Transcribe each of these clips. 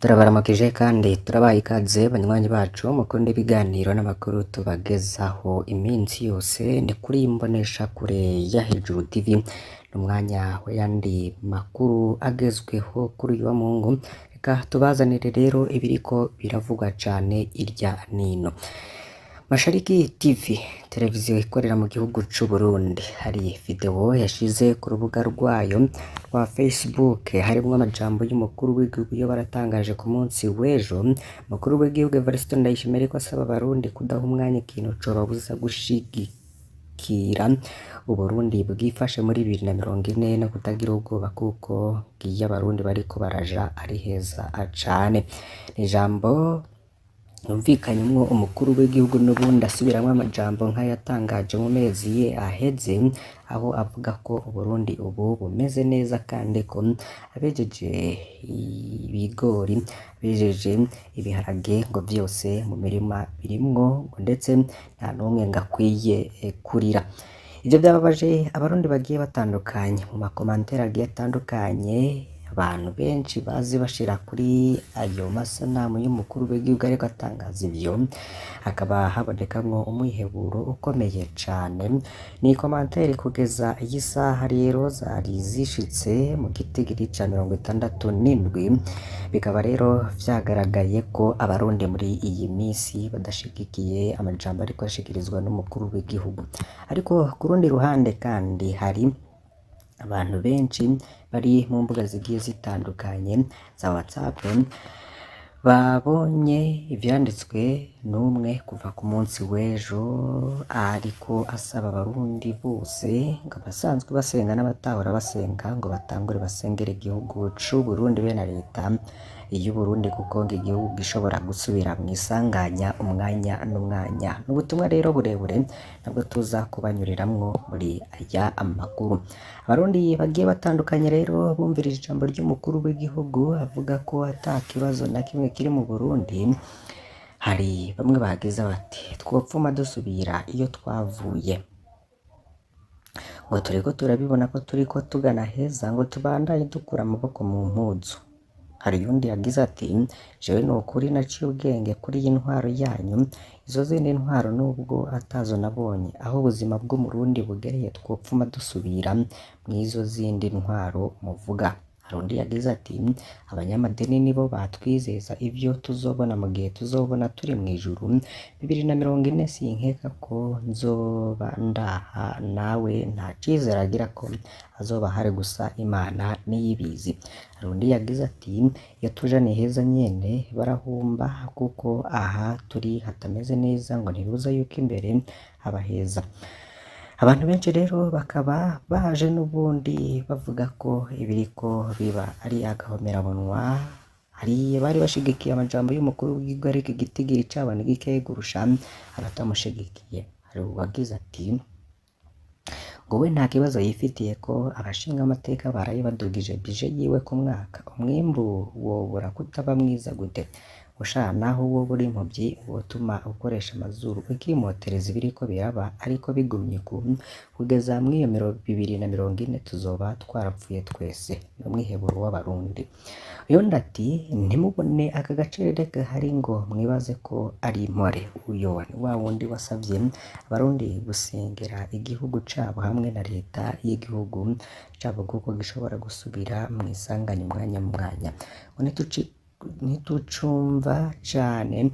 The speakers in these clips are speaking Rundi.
Turabaramukije kandi turabaha ikaze banywanyi bacu mukunda ibiganiro n'amakuru tubagezaho iminsi yose ni kuri Mboneshakure ya Hejuru TV, n'umwanya w'ayandi makuru agezweho kuri uyu wa Mungu. Reka tubazanire rero ibiriko biravugwa cane irya nino. Mashariki TV, televiziyo ikorera mu gihugu c'u Burundi, hari video yashize ku rubuga rwayo rwa Facebook harimwo amajambo y'umukuru w'igihugu yo baratangaje ku munsi w'ejo. Umukuru w'igihugu Evariste Ndayishimiye ko asaba abarundi kudaha umwanya ikintu cobabuza gushigikira Uburundi bwifashe muri 2040 no kutagira ubwoba kuko iyo abarundi bariko baraja ari heza cane. Ijambo yumvikanyemwo umukuru w'igihugu n'ubundi asubiramwo amajambo nk'ayatangaje mu mezi ye aheze, aho avuga ko Uburundi ubu bumeze neza kandi ko abejeje ibigori, abejeje ibiharage ngo vyose mu mirima birimwo ngo ndetse nta n'umwe ngakwiye kurira. Ivyo vyababaje abarundi bagiye batandukanye mu makomantere agiye atandukanye. Abantu benshi bazi bashira kuri ayo masanamu y'umukuru w'igihugu ariko atangaza ivyo, hakaba habonekamwo umwiheburo ukomeye cane. Ni komantere kugeza iyi saha rero zari zishitse mu gitigiri ca 67, bikaba rero vyagaragaye ko abarundi muri iyi misi badashigikiye amajambo ariko ashikirizwa n'umukuru w'igihugu. Ariko ku rundi ruhande kandi hari abantu benshi bari mu mbuga zigiye zitandukanye za WhatsApp babonye ivyanditswe n'umwe kuva ku munsi w'ejo, ariko asaba abarundi bose ngo abasanzwe basenga n'abatahora basenga ngo batangure basengera igihugu c'u Burundi be na leta y'Uburundi kuko ngo igihugu gishobora gusubira mw'isanganya umwanya n'umwanya. N'ubutumwa rero burebure nabwo tuza kubanyuriramwo muri aya amakuru. Abarundi bagiye batandukanye rero bumvirije ijambo ry'umukuru w'igihugu avuga ko ata kibazo na kimwe kiri mu Burundi. Hari bamwe bagize bati twopfuma dusubira iyo twavuye, ngo turiko turabibona ko turiko tugana heza, ngo tubandanye dukura amaboko mu mpuzu. Hari undi yagize ati jewe nukuri naciye ubwenge kuri iyi ntwaro yanyu, izo zindi ntwaro nubwo atazo nabonye, aho ubuzima bw'umurundi bugereye twopfuma dusubira mw'izo zindi ntwaro muvuga. Hari undi yagize ati abanyamadini nibo batwizeza ivyo tuzobona mu gihe tuzobona turi mw'ijuru 2040. Sinkeka ko nzoba ndaha nawe nta cizere agira ko azoba hari, gusa Imana niyibizi. Hari undi yagize ati iyo tuja ni heza nyene barahumba kuko aha turi hatameze neza, ngo ntibuza yuko imbere haba heza. Abantu benshi rero bakaba baje n'ubundi bavuga ko ibiriko biba ari agahomerabunwa. Hari bari bashigikiye amajambo y'umukuru w'igihugu ariko igitigiri cabo ni gikeyi kurusha abatamushigikiye. Hari uwagize ati ngo we nta kibazo yifitiye ko abashinga amateka baraye badugije bije yiwe ku mwaka, umwimbu wobura kutaba mwiza gute? Usha naho wowe uri impuvyi wotuma ukoresha amazuru ukimotereza ibiriko biraba, ariko bigumye kugeza mw'iyo 2040 tuzoba twarapfuye twese. N'umwiheburo w'abarundi. Uyondi ati ntimubone aka gacerere gahari ngo mwibaze ko ari impore. Uyo ni wa wundi wasavye abarundi gusengera igihugu cabo hamwe na leta y'igihugu cabo kuko gishobora gusubira mw'isanganya umwanya mu mwanya. Ntitucumva cane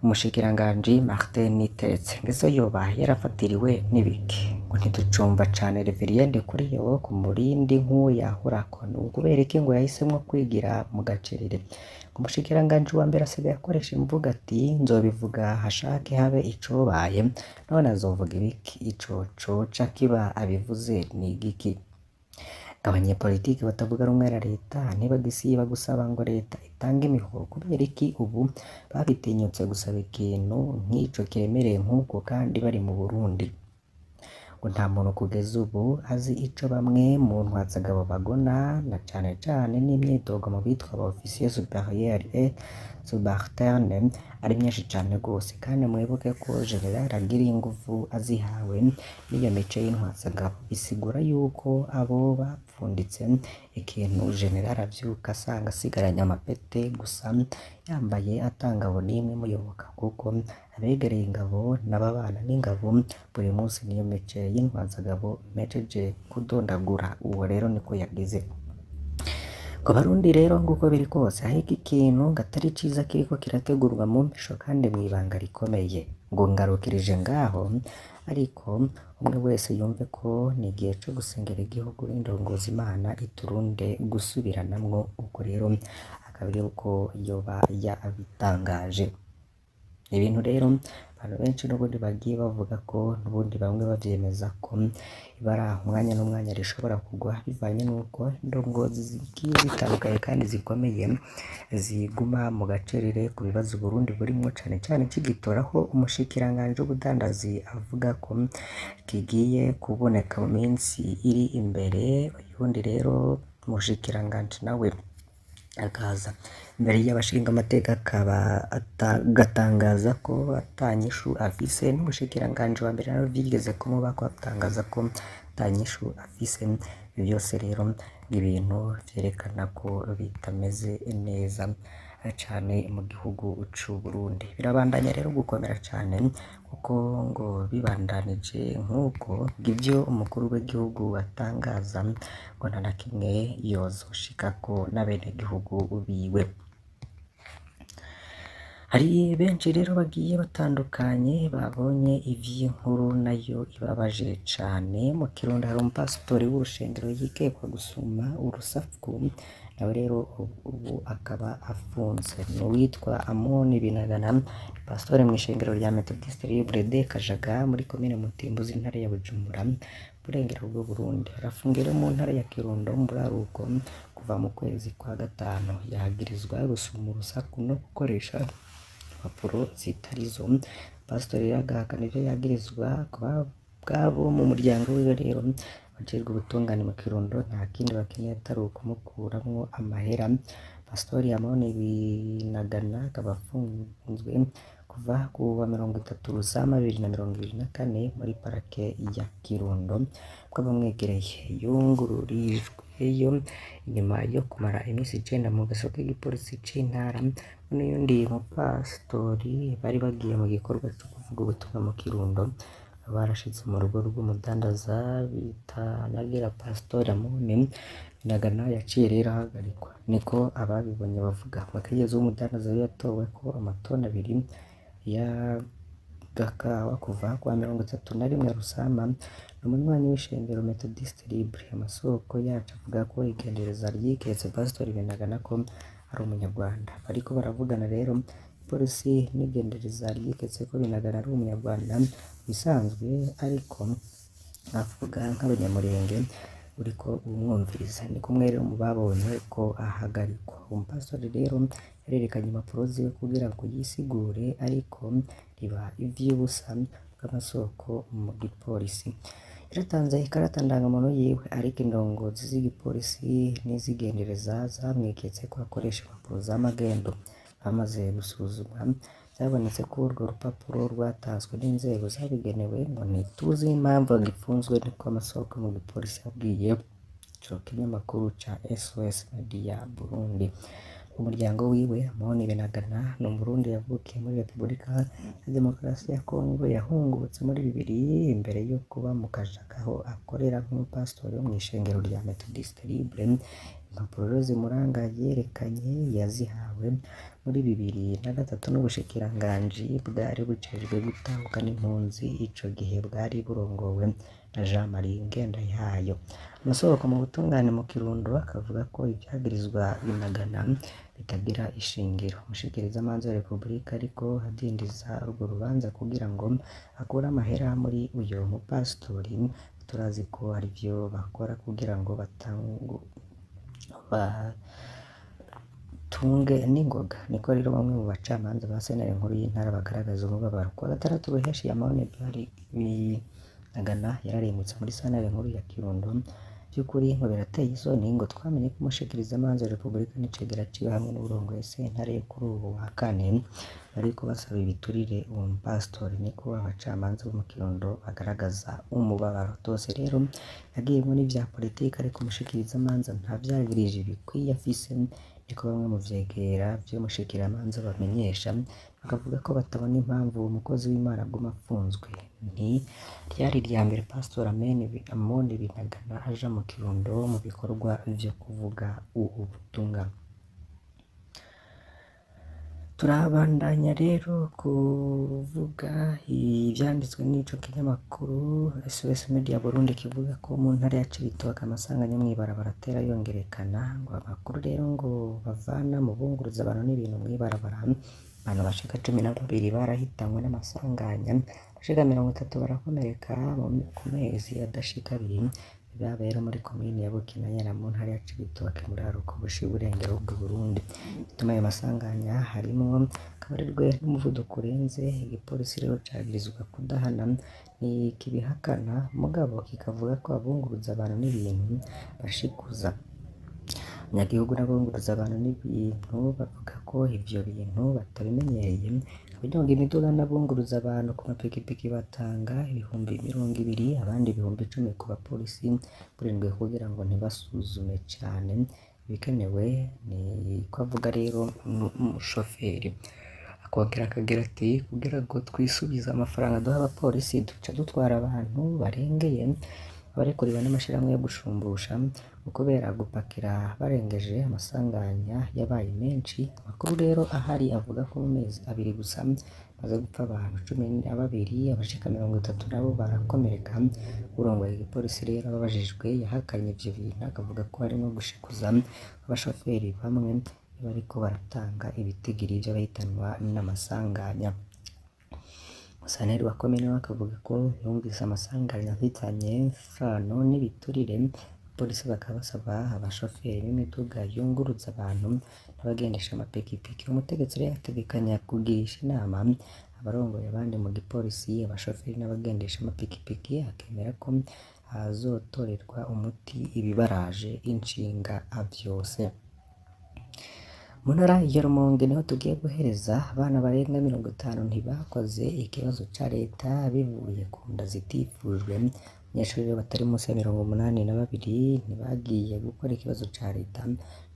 umushikiranganji Martin Niteretse, ngeze yoba yarafatiriwe n'ibiki? Ngo ntitucumva cane Reveriyende kuri yo ku murindi nk'uyahorako, ni ukubera iki ngo yahisemwo kwigira mu gacerere? Umushikiranganji wa mbere asigaye akoresha imvuga ati nzobivuga hashake habe icobaye, none azovuga ibiki? Ico coca kiba abivuze ni igiki? Abanyepolitiki batavuga rumwe na leta ntibagisiba gusaba ngo leta itange imihoro. Kubera iki ubu babitinyutse gusaba ikintu nk'ico kiremereye nk'uko kandi bari mu Burundi? Ngo nta muntu kugeza ubu azi ico bamwe mu ntwazagabo bagona, na cane cane n'imyidogo mu bitwa ba officier supérieur et subalterne ari myinshi cane gose, kandi mwibuke ko General Agiringuvu azihawe n'iyo mice y'intwazangabo, bisigura yuko abo bapfunditse ikintu General avyuka asanga asigaranye amapete gusa, yambaye atangabo n'imwe muyoboka, kuko abegereye ingabo n'ababana n'ingabo buri munsi niyo mice y'intwazangabo mejeje kudondagura. Uwo rero niko yagize. Ku Barundi rero nguko biri kose, aho iki kintu gatari ciza kiriko kirategurwa mu mpisho kandi mw'ibanga rikomeye, ngo ngarukirije ngaho, ariko umwe wese yumve ko ni igihe co gusengera igihugu n'indongozi Imana iturunde gusubiranamwo. Ubwo rero akaba ari uko yoba yabitangaje. Ibintu rero abantu benshi n'ubundi bagiye bavuga ko n'ubundi bamwe bavyemeza ko ibara umwanya n'umwanya rishobora kugwa bivanye n'uko indongozi zigiye zitandukanye kandi zikomeye ziguma mu gacerere ku bibazo Burundi burimwo, cane cane c'igitoraho umushikiranganji w'ubudandazi avuga ko kigiye kuboneka mu minsi iri imbere. Uyundi rero umushikiranganji nawe akaza imbere y'abashinga amateka akaba agatangaza ko atanyishu afise, n'umushikiranganji wa mbere nawe vyigeze kumuba ko atangaza ko atanyishu afise. Ibi byose rero ibintu vyerekana ko bitameze neza cane mu gihugu c'u Burundi. Birabandanya rero gukomera cane, kuko ngo bibandanije nk'uko ivyo umukuru w'igihugu atangaza ngo nta na kimwe yozoshikako n'abenegihugu biwe. Hari benshi rero bagiye batandukanye babonye ivy'inkuru nayo ibabaje cane. Mu Kirundo hari umupasitori w'urushengero yikekwa gusuma urusaku, nawe rero ubu akaba afunze. N'uwitwa Amoni Binagana, pasitore mw'ishengero rya Methodiste Libre de Kajaga muri komine Mutimbuzi intara ya Bujumbura burengero bw'u Burundi, arafungiwe mu ntara ya Kirundo mu buraruko kuva mu kwezi kwa gatanu. Yagirizwa gusuma urusaku no gukoresha impapuro zitarizo. Pasiteri agahakana ivyo yagirizwa bwabo mu muryango wiwe rero bajejwe ubutungane mu Kirundo nta kindi bakeneye atari ukumukuramwo amahera. Pastori Amoni Binagana akaba afunzwe kuva ku wa 30 Rusama 2024 muri parake ya Kirundo, bw'abamwegereye yungururijweyo inyuma yo kumara imisi 9 mu gasho k'igipolisi c'intara. N'uyundi mupasitori bari bagiye mu gikorwa cyo kuvuga ubutumwa mu Kirundo, barashitse mu rugo rw'umudandaza bita Nagira Pastori Amoni Binagana yaciye rero ahagarikwa, niko ababibonye bavuga. Umukenyezi w'umudandaza yatowe ko amatoni 2 y'agakawa kuva ku wa 31 Rusama. N'umunywanyi w'ishengero Methodiste Libre. Amasoko yacu avuga ko igendereza ryiketse Pastori Binagana ko ari umunyarwanda. Bariko baravugana rero polisi n'igendereza ryiketse ko Binagana ari umunyarwanda bisanzwe, ariko avuga nk'abanyamurenge uriko umwumviriza. Ni kumwe rero mu babonye ko ahagarikwa. Umupastori rero yarerekanye impapuro ziwe kugira ngo yisigure, ariko riba ivy'ubusa bw'amasoko mu gipolisi. Yaratanze ikarata ndangamuntu yiwe, ariko indongozi z'igipolisi n'izigendereza zamwiketse ko akoresha impapuro z'amagendo. Bamaze gusuzumwa byabonetse ko urwo rupapuro rwatanzwe n'inzego zabigenewe, ngo ntituzi impamvu gifunzwe, niko amasoko mu gipolisi yabwiye ico kinyamakuru ca SOS Media Burundi. Umuryango wiwe Amoni Binagana ni Umurundi yavukiye muri Repubulika ya Demokarasi ya Kongo, yahungutse muri 2000 imbere yo kuba mu Kajaga aho akorera nk'umupasitori wo mw'ishengero rya Methodiste Libre. Impapuro zimuranga yerekanye yazihawe muri 2003 n'ubushikiranganji bwari bujejwe gutahukana impunzi, ico gihe bwari burongowe na Jean Marie Ngendahayo. Amasoko mu butungane mu Kirundo akavuga ko ibyagirizwa Binagana bitagira ishingiro. Umushikirizamanza wa Repubulika ariko adindiza urwo rubanza kugira ngo akure amahera muri uyo mupasitori. Turazi ko ari byo bakora kugira ngo batunge n'ingoga. Niko rero bamwe mu bacamanza ba sentare nkuru y'intara bagaragaza umubabaro. Kuwa 6 Ruheshi Amoni Binagana yararemutse muri sentare nkuru ya Kirundo by'ukuri ngo birateye isoni ngo twamenye ko umushikirizamanza wa Repubulika n'icegera ciwe hamwe n'uburongoye sentare kuri ubu wa kane bariko basaba ibiturire uwo mupasitori, niko abacamanza bo mu Kirundo bagaragaza umubabaro. Tose rero yagiyemwo n'ivya politike ariko umushikirizamanza nta vyagirije bikwiye afise, niko bamwe mu vyegera vy'umushikirizamanza bamenyesha, bakavuga ko batabona impamvu uwo mukozi w'Imana aguma afunzwe. Ryari irya mbere Pastor Amon Binagana aja mu Kirundo mu bikorwa vyo kuvuga ubutumwa. Turabandanya rero kuvuga ivyanditswe n'ico kinyamakuru SOS Media Burundi kivuga ko mu ntara ya Cibitoke amasanganya mw'ibarabara atera yongerekana, ngo amakuru rero ngo bavana mu bunguruza abantu n'ibintu mw'ibarabara, abantu bashika 12 barahitanywe n'amasanganya, bashika 30 barakomereka ku mezi adashika abiri, byabaye muri komine ya Bukinanyana mu ntara ya Cibitoke muri aruko bushira uburengero bw'u Burundi. Bituma ayo masanganya harimwo kabarirwe n'umuvuduko urenze, igipolisi rero cagirizwa kudahana nikibihakana, mugabo kikavuga ko abunguruza abantu n'ibintu bashikuza. Abanyagihugu n'abunguruza abantu n'ibintu bavuga ko ivyo bintu batabimenyereye, kugira ngo imiduga n'abunguruza abantu ku mapikipiki batanga ibihumbi 20, abandi ibihumbi 10 ku bapolisi burindwi kugira ngo ntibasuzume cane. Ibikenewe ni ko avuga rero umushoferi, akongera akagira ati kugira ngo twisubize amafaranga duha abapolisi duca dutwara abantu barengeye, abarekurira n'amashirahamwe yo gushumbusha, kubera gupakira barengeje amasanganya yabaye menshi. Amakuru rero ahari avuga ko mu mezi 2 gusa maze gupfa abantu 12, abashika 30 nabo barakomereka. Urongoye igipolisi rero ababajijwe yahakanye ivyo bintu, akavuga ko harimo gushikuza abashoferi bamwe bariko baratanga ibitigiri vy'abahitanwa n'amasanganya. Musaneri wa komine akavuga ko yumvise amasanganya afitanye fano n'ibiturire, polisi bakaba basaba abashoferi b'imiduga yunguruza abantu n'abagendesha amapikipiki. Umutegetsi rero yategekanya kugirisha inama abarongoye abandi mu gipolisi, abashoferi n'abagendesha amapikipiki, akemera ko hazotorerwa umuti ibibaraje inshinga vyose. Mu ntara ya Rumonge niho tugiye guhereza, abana barenga 50 ntibakoze ikibazo ca leta bivuye ku nda zitifujwe. Abanyeshuri batari munsi ya 82 ntibagiye gukora ikibazo ca leta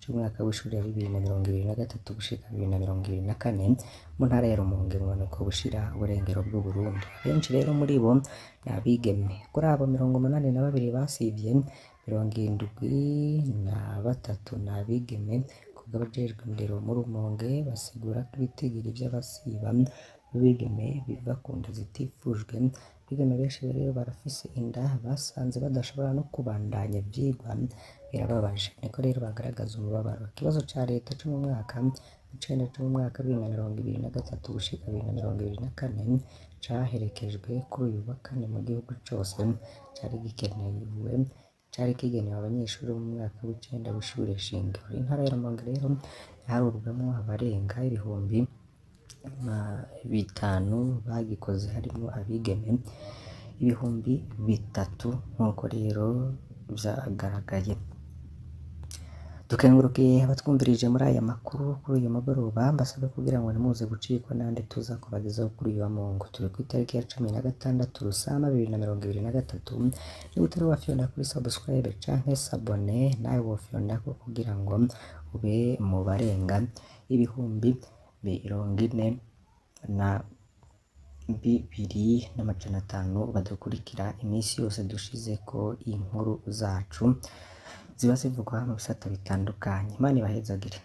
c'umwaka w'ishuri wa 2023 gushika 2024 mu ntara ya Rumonge ngo nuko bushira uburengero bw'u Burundi. Benshi rero muri bo nabigeme, kuri abo 82 basivye 73 nabigeme. Abajejwe indero mu Rumonge basigura ko ibitigiri vy'abasiba b'abigeme biva ku nda zitifujwe. Abigeme benshi rero barafise inda basanze badashobora no kubandanya ivyigwa, birababaje. Niko rero bagaragaza umubabaro. Ikibazo ca leta co mu mwaka w'icenda co mu mwaka 2023 gushika 2024 caherekejwe kuri uyu wa kane mu gihugu cose, cari kigenewe abanyeshuri bo mu mwaka w'icenda w'ishure shingiro. Intara ya Rumonge rero yaharurwamwo abarenga 5,000 bagikoze, harimo abigeme 3,000 nk'uko rero vyagaragaye. Dukengurukiye abatwumvirije muri aya makuru kuri uyu mugoroba, mbasabe kugira ngo ntimuze gucikwa n'andi tuza kubagezaho kuri uyu wa Mungu. Turi ku itariki ya 16 Rusama 2023. Niba utari wafyonda kuri subscribe canke s'abone, nawe wofyondako kugira ngo ube mu barenga 42,500 badukurikira imisi yose dushizeko inkuru zacu ziba zivugwa mu bisata bitandukanye. Imana ibahezagire.